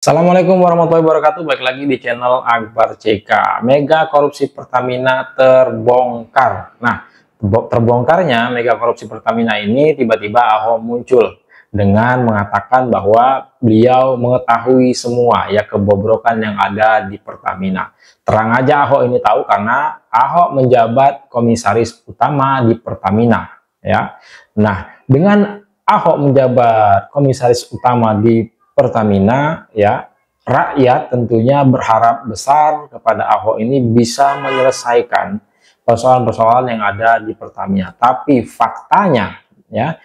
Assalamualaikum warahmatullahi wabarakatuh. Balik lagi di channel Akbar CK. Mega korupsi Pertamina terbongkar. Nah, terbongkarnya mega korupsi Pertamina ini tiba-tiba Ahok muncul dengan mengatakan bahwa beliau mengetahui semua ya kebobrokan yang ada di Pertamina. Terang aja Ahok ini tahu karena Ahok menjabat komisaris utama di Pertamina ya. Nah, dengan Ahok menjabat komisaris utama di Pertamina ya, rakyat tentunya berharap besar kepada Ahok ini bisa menyelesaikan persoalan-persoalan yang ada di Pertamina. Tapi faktanya ya,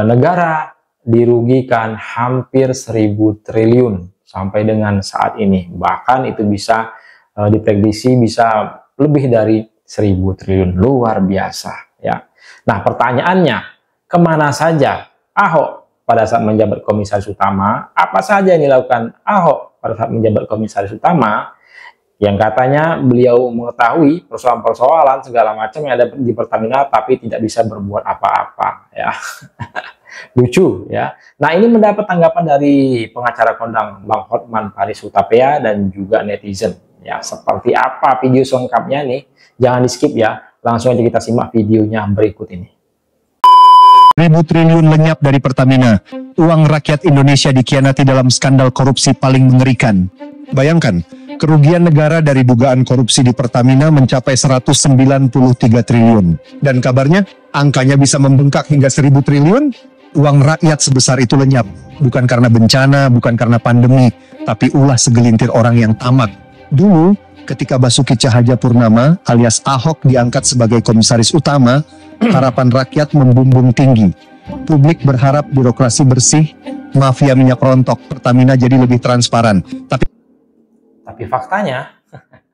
negara dirugikan hampir 1.000 triliun sampai dengan saat ini. Bahkan itu bisa diprediksi bisa lebih dari 1.000 triliun, luar biasa ya. Nah, pertanyaannya, kemana saja Ahok pada saat menjabat komisaris utama? Apa saja yang dilakukan Ahok pada saat menjabat komisaris utama yang katanya beliau mengetahui persoalan-persoalan segala macam yang ada di Pertamina tapi tidak bisa berbuat apa-apa ya. Lucu ya. Nah, ini mendapat tanggapan dari pengacara kondang Bang Hotman Paris Hutapea dan juga netizen ya. Seperti apa video selengkapnya nih? Jangan di skip ya, langsung aja kita simak videonya berikut ini. 1.000 triliun lenyap dari Pertamina. Uang rakyat Indonesia dikhianati dalam skandal korupsi paling mengerikan. Bayangkan, kerugian negara dari dugaan korupsi di Pertamina mencapai 193 triliun. Dan kabarnya, angkanya bisa membengkak hingga 1.000 triliun. Uang rakyat sebesar itu lenyap. Bukan karena bencana, bukan karena pandemi, tapi ulah segelintir orang yang tamak. Dulu, ketika Basuki Cahayapurnama alias Ahok diangkat sebagai komisaris utama, harapan rakyat membumbung tinggi. Publik berharap birokrasi bersih, mafia minyak rontok Pertamina jadi lebih transparan. Tapi faktanya,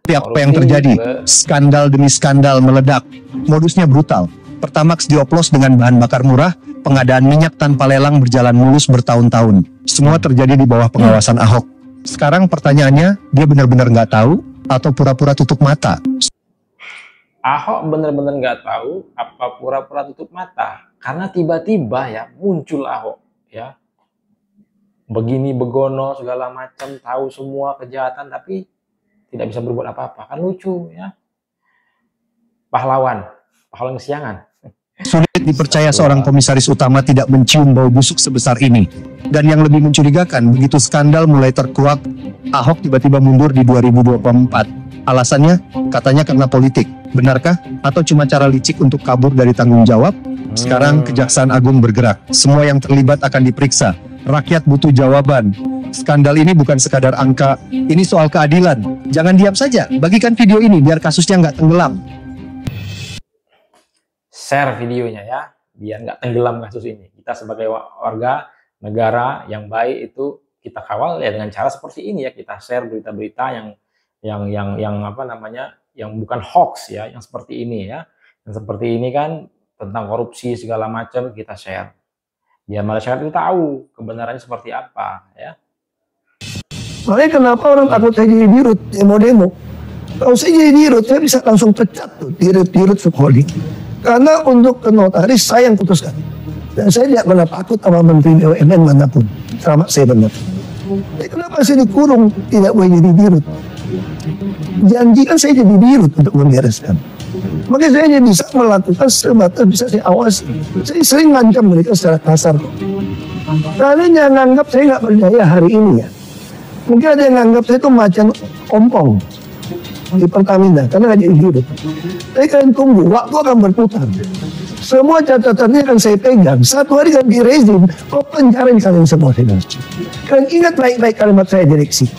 apa yang terjadi? Skandal demi skandal meledak. Modusnya brutal. Pertamax dioplos dengan bahan bakar murah, pengadaan minyak tanpa lelang berjalan mulus bertahun-tahun. Semua terjadi di bawah pengawasan Ahok. Sekarang pertanyaannya, dia benar-benar nggak tahu atau pura-pura tutup mata? Ahok benar-benar nggak tahu apa pura-pura tutup mata, karena tiba-tiba ya muncul Ahok ya, begini begono segala macam, tahu semua kejahatan tapi tidak bisa berbuat apa-apa. Kan lucu ya, pahlawan kesiangan. Sulit dipercaya seorang komisaris utama tidak mencium bau busuk sebesar ini. Dan yang lebih mencurigakan, begitu skandal mulai terkuak, Ahok tiba-tiba mundur di 2024. Alasannya, katanya karena politik. Benarkah? Atau cuma cara licik untuk kabur dari tanggung jawab? Sekarang Kejaksaan Agung bergerak. Semua yang terlibat akan diperiksa. Rakyat butuh jawaban. Skandal ini bukan sekadar angka, ini soal keadilan. Jangan diam saja, bagikan video ini biar kasusnya nggak tenggelam. Share videonya ya, biar nggak tenggelam kasus ini. Kita sebagai warga negara yang baik itu kita kawal ya dengan cara seperti ini ya. Kita share berita-berita yang apa namanya, yang bukan hoax ya, yang seperti ini ya. Yang seperti ini kan tentang korupsi segala macam kita share. Biar masyarakat itu tahu kebenarannya seperti apa ya. Makanya kenapa orang takut saya jadi dirut demo-demo? Kalau saya jadi dirut, saya bisa langsung pecat tuh dirut Sukoli. Karena untuk ke notaris saya yang putuskan. Dan saya tidak pernah takut sama menteri BUMN manapun. Sama saya benar. Kenapa saya dikurung tidak boleh jadi dirut? Janjikan saya jadi dirut untuk membereskan. Makanya saya hanya bisa melakukan sebatas bisa saya awasi. Saya sering ngancam mereka secara kasar. Kalian jangan nganggap saya nggak berdaya hari ini ya. Mungkin ada yang nganggap saya itu macan ompong di Pertamina karena nggak jadi dirut. Tapi kalian tunggu, waktu akan berputar. Semua catatannya akan saya pegang. Satu hari ganti rezim, kok penjarain kalian semua. Kalian ingat baik-baik kalimat saya direksi.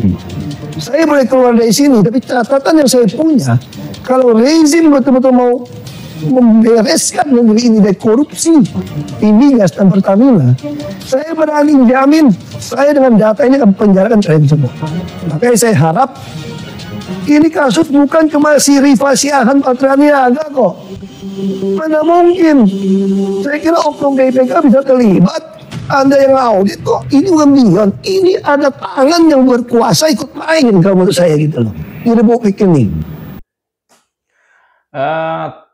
Saya boleh keluar dari sini, tapi catatan yang saya punya, kalau rezim betul-betul mau membereskan negeri ini dari korupsi di migas dan Pertamina, saya berani jamin, saya dengan data ini akan penjarakan kalian semua. Makanya saya harap ini kasus bukan cuma si Rifa Siahan Patra Niaga kok. Mana mungkin? Saya kira oknum BPK bisa terlibat. Anda yang audit kok. Ini bukan Mion. Ini ada tangan yang berkuasa ikut main kalau menurut saya gitu loh. Di Republik ini.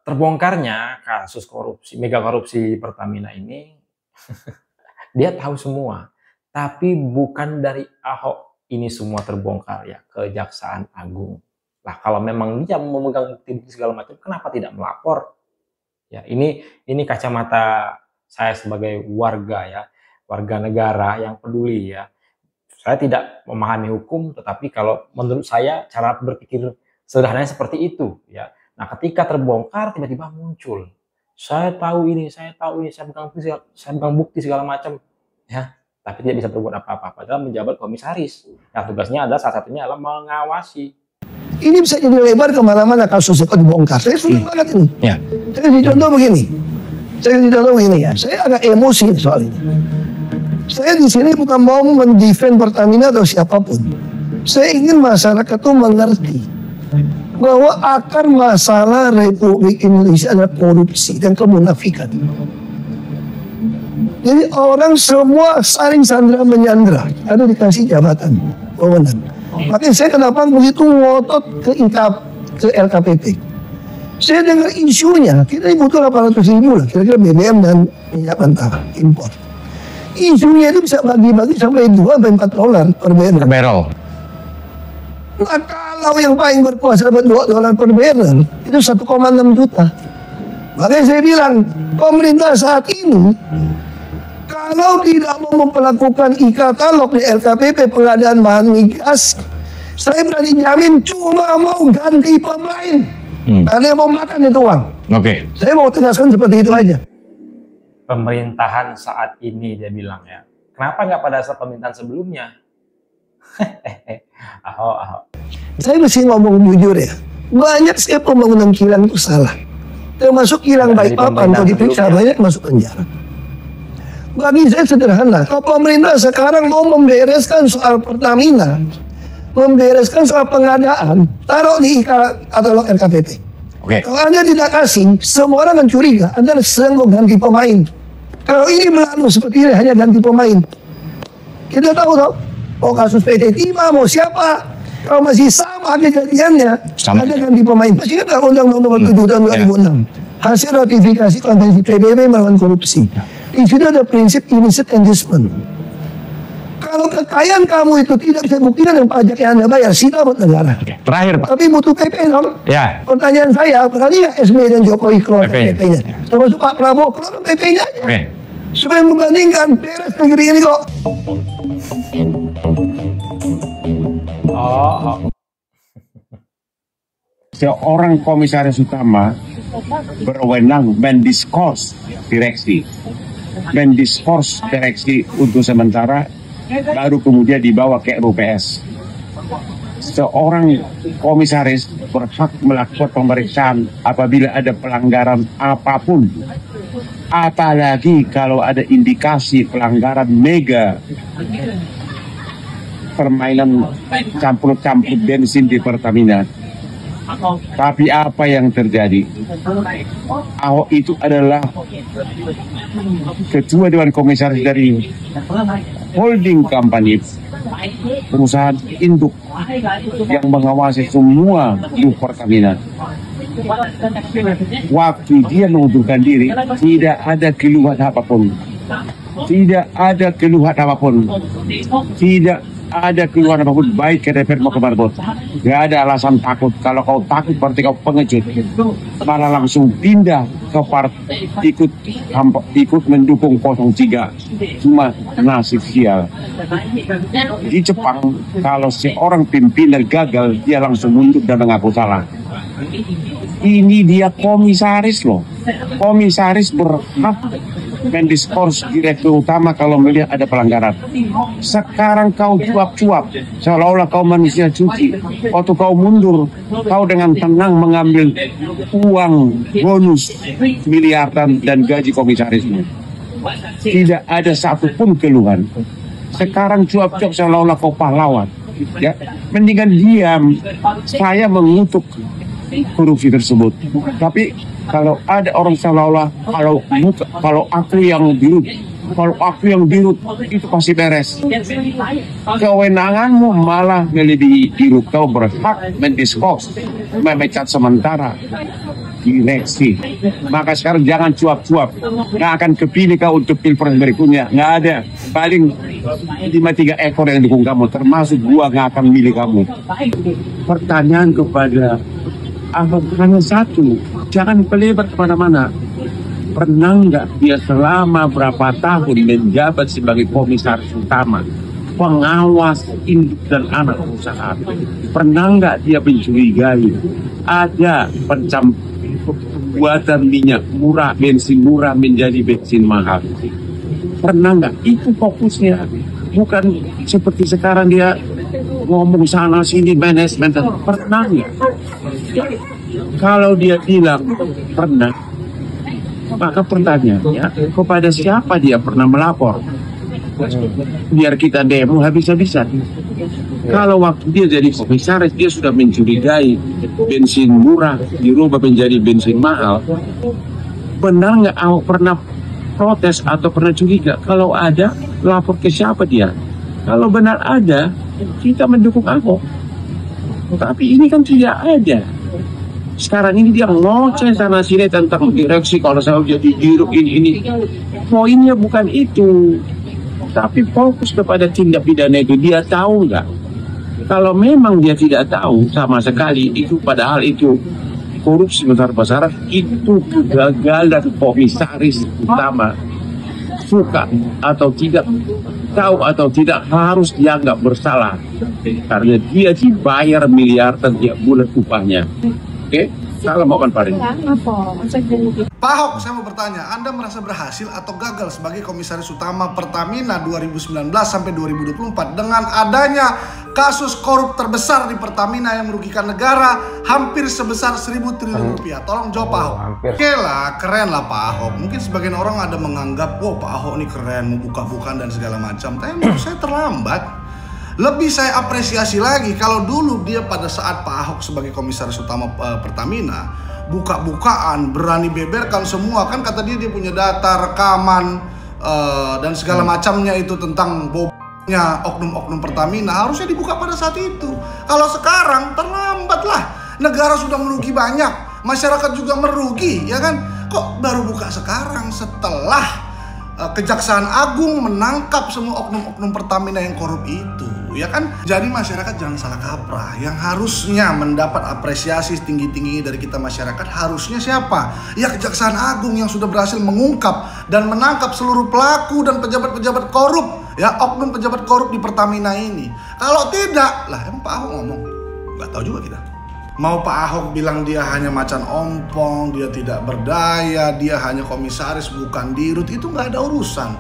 Terbongkarnya kasus korupsi, mega korupsi Pertamina ini, dia tahu semua. Tapi bukan dari Ahok ini semua terbongkar ya, Kejaksaan Agung. Lah kalau memang dia memegang bukti-bukti segala macam, kenapa tidak melapor? Ya, ini kacamata saya sebagai warga ya, warga negara yang peduli ya. Saya tidak memahami hukum, tetapi kalau menurut saya cara berpikir sederhananya seperti itu ya. Nah, ketika terbongkar tiba-tiba muncul, saya tahu ini, saya pegang bukti segala macam ya, tapi tidak bisa berbuat apa-apa. Padahal menjabat komisaris, yang tugasnya adalah salah satunya adalah mengawasi. Ini bisa jadi lebar kemana-mana kasus itu dibongkar. Saya senang banget ini. Ya. Saya kasih contoh begini. Saya agak emosi soal ini. Saya di sini bukan mau mendefend Pertamina atau siapapun. Saya ingin masyarakat itu mengerti bahwa akar masalah Republik Indonesia adalah korupsi dan kemunafikan. Jadi orang semua saling sandra menyandra, ada dikasih jabatan, wewenang. Makanya saya kenapa begitu ngotot ke LKPP. Saya dengar isunya, kita butuh 800.000 lah, kira-kira BBM dan minyak mentah impor. Isunya itu bisa bagi-bagi sampai $2-4 per barrel. Nah, kalau yang paling berkuasa dapat $2 per barrel, itu 1,6 juta. Makanya saya bilang, pemerintah saat ini kalau tidak mau memperlakukan e-katalog di LKPP pengadaan bahan migas, saya berani jamin cuma mau ganti pemain. Karena mau makan itu uang. Oke. Saya mau tegaskan seperti itu aja. Pemerintahan saat ini dia bilang ya, kenapa nggak pada saat pemerintahan sebelumnya? Ahok. Saya mesti ngomong jujur ya, banyak sekali pembangunan kilang itu salah. Termasuk kilang Balikpapan, kalau diperiksa banyak masuk penjara. Bagi saya sederhana, kalau pemerintah sekarang mau membereskan soal Pertamina, membereskan soal pengadaan, taruh di katalog LKPP. Oke. Kalau Anda tidak kasih, semua orang akan curiga Anda sedang ganti pemain. Kalau ini melalu seperti ini hanya ganti pemain, kita tahu toh, mau kasus PT Timah, mau siapa, kalau masih sama kejadiannya, ada ganti pemain. Pasti kan Undang-Undang Nomor 7 tahun 2006. Hasil ratifikasi konvensi PBB melawan korupsi. Di situ ada prinsip innocent inducement. Kalau kekayaan kamu itu tidak bisa buktikan dengan pajak yang Anda bayar, sita buat negara. Terakhir Pak. Tapi butuh PP dong. Ya. Pertanyaan saya, berani nggak SBY dan Jokowi keluar PP-nya? Termasuk Pak Prabowo keluar PP-nya aja. Oke. Supaya membandingkan beres negeri ini kok. Seorang komisaris utama berwenang mendiskors direksi untuk sementara, baru kemudian dibawa ke RUPS. Seorang komisaris berhak melakukan pemeriksaan apabila ada pelanggaran apapun, apalagi kalau ada indikasi pelanggaran mega permainan campur-campur bensin di Pertamina. Tapi apa yang terjadi? Ahok itu adalah ketua dewan komisaris dari holding company, perusahaan induk yang mengawasi semua di Pertamina. Waktu dia mengundurkan diri, tidak ada keluhan apapun. Tidak ada keluhan apapun. Tidak ada keluhan apapun, baik ke DPR maupun Marbot. Gak ada alasan takut. Kalau kau takut berarti kau pengecut. Malah langsung pindah ke partai, ikut mendukung 03. Cuma nasib sial. Di Jepang, kalau seorang pimpinan gagal, dia langsung mundur dan mengaku salah. Ini dia komisaris loh. Komisaris berhak mendiskors direktur utama kalau melihat ada pelanggaran. Sekarang kau cuap-cuap seolah-olah kau manusia suci. Waktu kau mundur, kau dengan tenang mengambil uang bonus miliaran dan gaji komisarismu. Tidak ada satupun keluhan. Sekarang cuap-cuap seolah-olah kau pahlawan. Ya, mendingan diam. Saya mengutuk korupsi tersebut. Tapi kalau ada orang seolah-olah kalau aku yang dirut itu pasti beres. Kewenanganmu malah melebihi dirut. Kau berhak mendiskors, memecat sementara direksi. Maka sekarang jangan cuap-cuap. Nggak akan kepilih kau untuk pilpres berikutnya. Nggak ada. Paling 5-3 ekor yang dukung kamu, termasuk gua nggak akan milih kamu. Pertanyaan kepada Ahok hanya satu, jangan pelebar kemana-mana. Pernah nggak dia selama berapa tahun menjabat sebagai komisaris utama, pengawas induk dan anak usaha? Pernah nggak dia mencurigai ada pembuatan minyak murah, bensin murah menjadi bensin mahal? Pernah nggak? Itu fokusnya. Bukan seperti sekarang dia ngomong sana sini manajemen. Pernah nggak? Kalau dia bilang pernah, maka pertanyaannya kepada siapa dia pernah melapor? Biar kita demo habis-habisan. Kalau waktu dia jadi komisaris dia sudah mencurigai bensin murah dirubah menjadi bensin mahal, benar nggak Ahok pernah protes atau pernah curiga? Kalau ada, lapor ke siapa dia? Kalau benar ada, kita mendukung Ahok. Tapi ini kan tidak ada. Sekarang ini dia ngoceh sana sini tentang direksi, kalau saya jadi dirut ini. Poinnya bukan itu, tapi fokus kepada tindak pidana itu. Dia tahu nggak? Kalau memang dia tidak tahu sama sekali itu, padahal itu korupsi besar-besaran, itu kegagalan komisaris utama. Suka atau tidak, tahu atau tidak, harus dianggap bersalah karena dia dibayar miliaran tiap bulan upahnya. Oke, salam makan paling. Pak Ahok, saya mau bertanya, Anda merasa berhasil atau gagal sebagai komisaris utama Pertamina 2019 sampai 2024 dengan adanya kasus korup terbesar di Pertamina yang merugikan negara hampir sebesar 1.000 triliun rupiah? Tolong jawab Pak Ahok. Oke lah, keren lah Pak Ahok. Mungkin sebagian orang ada menganggap, wow Pak Ahok ini keren, mau buka-bukaan dan segala macam. Tapi menurut saya terlambat. Lebih saya apresiasi lagi kalau dulu dia pada saat Pak Ahok sebagai komisaris utama Pertamina buka-bukaan, berani beberkan semua, kan kata dia punya data, rekaman dan segala macamnya itu tentang bobnya oknum-oknum Pertamina, harusnya dibuka pada saat itu. Kalau sekarang terlambat lah, negara sudah merugi banyak, masyarakat juga merugi, ya kan? Kok baru buka sekarang setelah Kejaksaan Agung menangkap semua oknum-oknum Pertamina yang korup itu, ya kan? Jadi masyarakat jangan salah kaprah. Yang harusnya mendapat apresiasi tinggi-tinggi dari kita masyarakat harusnya siapa? Ya Kejaksaan Agung yang sudah berhasil mengungkap dan menangkap seluruh pelaku dan pejabat-pejabat korup, ya oknum pejabat korup di Pertamina ini. Kalau tidak, lah emang Pak Ahok ngomong, nggak tahu juga kita. Mau Pak Ahok bilang dia hanya macan ompong, dia tidak berdaya, dia hanya komisaris bukan dirut, itu nggak ada urusan.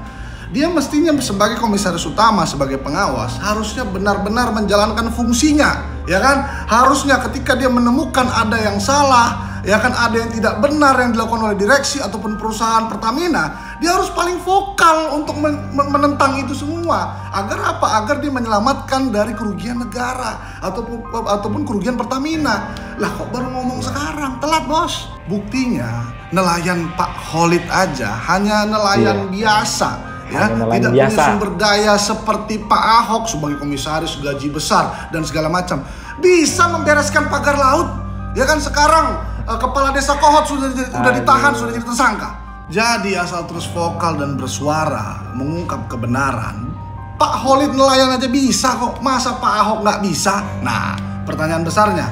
Dia mestinya sebagai komisaris utama, sebagai pengawas, harusnya benar-benar menjalankan fungsinya, ya kan? Harusnya ketika dia menemukan ada yang salah, ya kan, ada yang tidak benar yang dilakukan oleh direksi ataupun perusahaan Pertamina, dia harus paling vokal untuk menentang itu semua. Agar apa? Agar dia menyelamatkan dari kerugian negara ataupun kerugian Pertamina. Lah kok baru ngomong sekarang? Telat bos. Buktinya nelayan Pak Khalid aja hanya nelayan biasa. Ya, tidak punya sumber daya seperti Pak Ahok sebagai komisaris gaji besar dan segala macam, bisa membereskan pagar laut, ya kan? Sekarang kepala desa Kohot sudah ditahan, sudah jadi tersangka. Jadi asal terus vokal dan bersuara mengungkap kebenaran. Pak Khalid nelayan aja bisa kok, masa Pak Ahok nggak bisa? Nah, pertanyaan besarnya,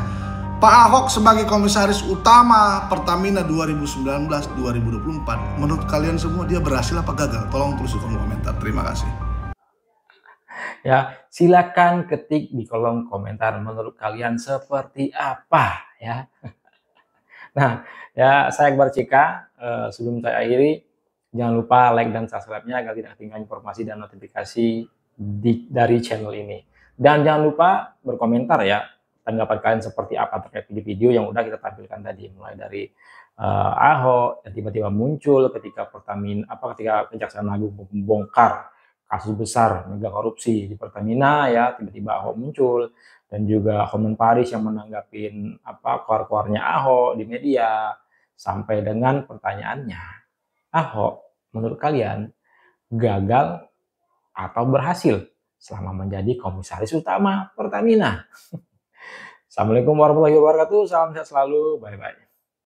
Pak Ahok sebagai komisaris utama Pertamina 2019-2024, menurut kalian semua dia berhasil apa gagal? Tolong tulis di kolom komentar. Terima kasih. Ya, silakan ketik di kolom komentar menurut kalian seperti apa ya. Nah, ya saya Akbar Cika, sebelum saya akhiri, jangan lupa like dan subscribe-nya agar tidak ketinggalan informasi dan notifikasi dari channel ini. Dan jangan lupa berkomentar ya, tanggapan kalian seperti apa terkait video yang udah kita tampilkan tadi, mulai dari Ahok yang tiba-tiba muncul ketika ketika Kejaksaan Agung membongkar kasus besar mega korupsi di Pertamina, ya tiba-tiba Ahok muncul, dan juga Hotman Paris yang menanggapin keluar-keluarnya Ahok di media, sampai dengan pertanyaannya, Ahok menurut kalian gagal atau berhasil selama menjadi komisaris utama Pertamina? Assalamualaikum warahmatullahi wabarakatuh. Salam sehat selalu. Bye-bye.